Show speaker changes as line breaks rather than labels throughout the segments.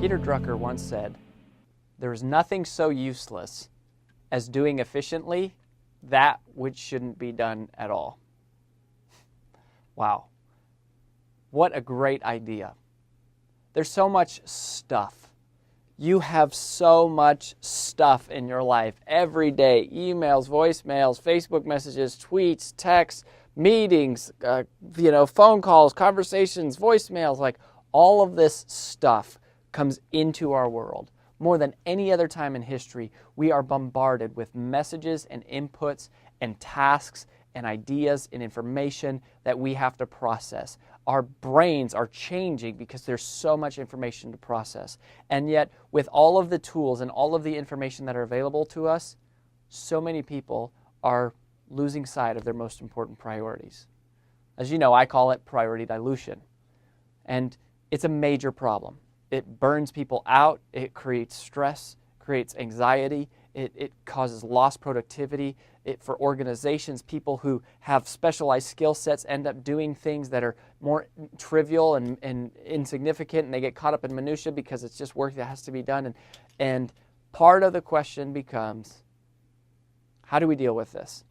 Peter Drucker once said, "There is nothing so useless as doing efficiently that which shouldn't be done at all." Wow. What a great idea. There's so much stuff. You have so much stuff in your life every day. Emails, voicemails, Facebook messages, tweets, texts, meetings, phone calls, conversations, voicemails, like all of this stuff comes into our world. More than any other time in history, we are bombarded with messages and inputs and tasks and ideas and information that we have to process. Our brains are changing because there's so much information to process. And yet, with all of the tools and all of the information that are available to us, so many people are losing sight of their most important priorities. As you know, I call it priority dilution. And it's a major problem. It burns people out, it creates stress, creates anxiety, it causes lost productivity. For organizations, people who have specialized skill sets end up doing things that are more trivial and insignificant, and they get caught up in minutia because it's just work that has to be done. And part of the question becomes, how do we deal with this?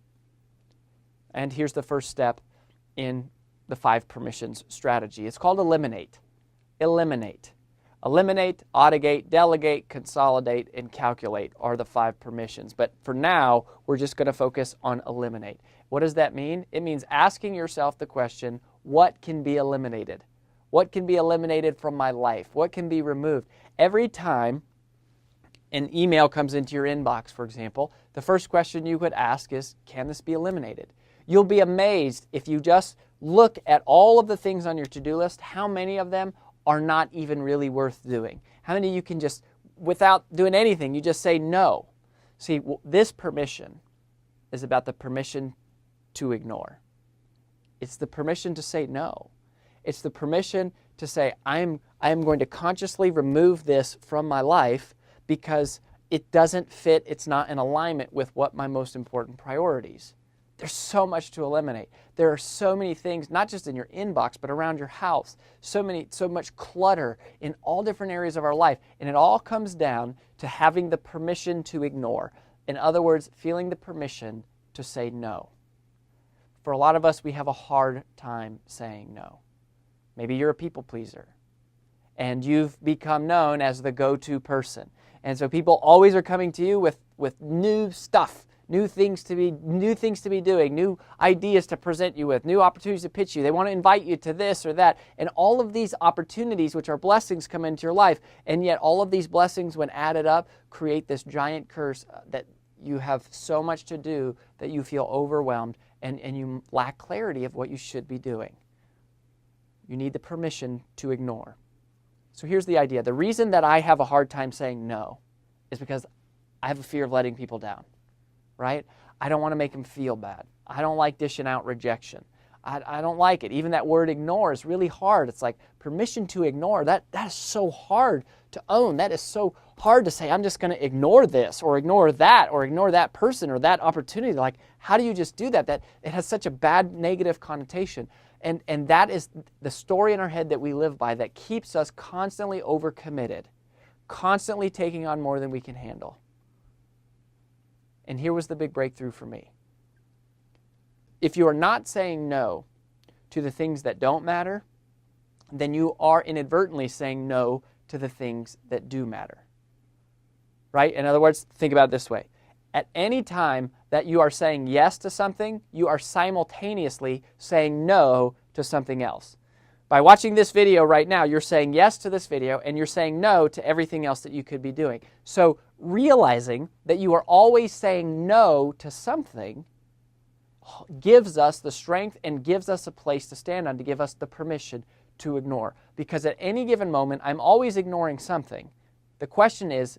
And here's the first step in the 5 permissions strategy. It's called eliminate. Eliminate. Eliminate, automate, delegate, consolidate, and calculate are the 5 permissions. But for now, we're just going to focus on eliminate. What does that mean? It means asking yourself the question, what can be eliminated? What can be eliminated from my life? What can be removed? Every time an email comes into your inbox, for example, the first question you would ask is, can this be eliminated? You'll be amazed if you just look at all of the things on your to-do list, how many of them are not even really worth doing. How many you can just, without doing anything, you just say no. See, this permission is about the permission to ignore. It's the permission to say no. It's the permission to say, I am going to consciously remove this from my life because it doesn't fit, it's not in alignment with what my most important priorities. There's so much to eliminate. There are so many things, not just in your inbox, but around your house. So much clutter in all different areas of our life. And it all comes down to having the permission to ignore. In other words, feeling the permission to say no. For a lot of us, we have a hard time saying no. Maybe you're a people pleaser, and you've become known as the go-to person. And so people always are coming to you with new stuff. New things to be doing, new ideas to present you with, new opportunities to pitch you. They want to invite you to this or that. And all of these opportunities, which are blessings, come into your life. And yet all of these blessings, when added up, create this giant curse that you have so much to do that you feel overwhelmed and you lack clarity of what you should be doing. You need the permission to ignore. So here's the idea. The reason that I have a hard time saying no is because I have a fear of letting people down. Right? I don't want to make them feel bad. I don't like dishing out rejection. I don't like it. Even that word ignore is really hard. It's like permission to ignore. That is so hard to own. That is so hard to say, I'm just going to ignore this or ignore that person or that opportunity. Like, how do you just do that? That it has such a bad negative connotation. And that is the story in our head that we live by that keeps us constantly overcommitted, constantly taking on more than we can handle. And here was the big breakthrough for me. If you are not saying no to the things that don't matter, then you are inadvertently saying no to the things that do matter. Right? In other words, think about it this way. At any time that you are saying yes to something, you are simultaneously saying no to something else. By watching this video right now, you're saying yes to this video and you're saying no to everything else that you could be doing. So realizing that you are always saying no to something gives us the strength and gives us a place to stand on, to give us the permission to ignore. Because at any given moment, I'm always ignoring something. The question is,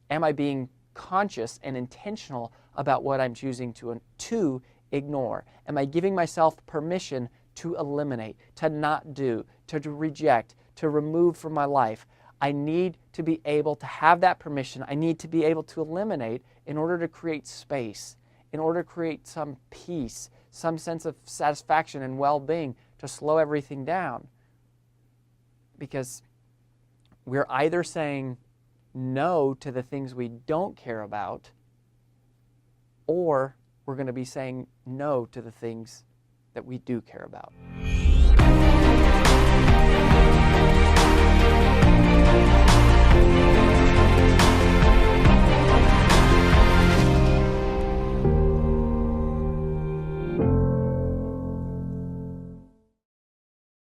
am I being conscious and intentional about what I'm choosing to ignore? Am I giving myself permission to eliminate, to not do, to reject, to remove from my life? I need to be able to have that permission. I need to be able to eliminate in order to create space, in order to create some peace, some sense of satisfaction and well-being, to slow everything down. Because we're either saying no to the things we don't care about, or we're going to be saying no to the things that we do care about.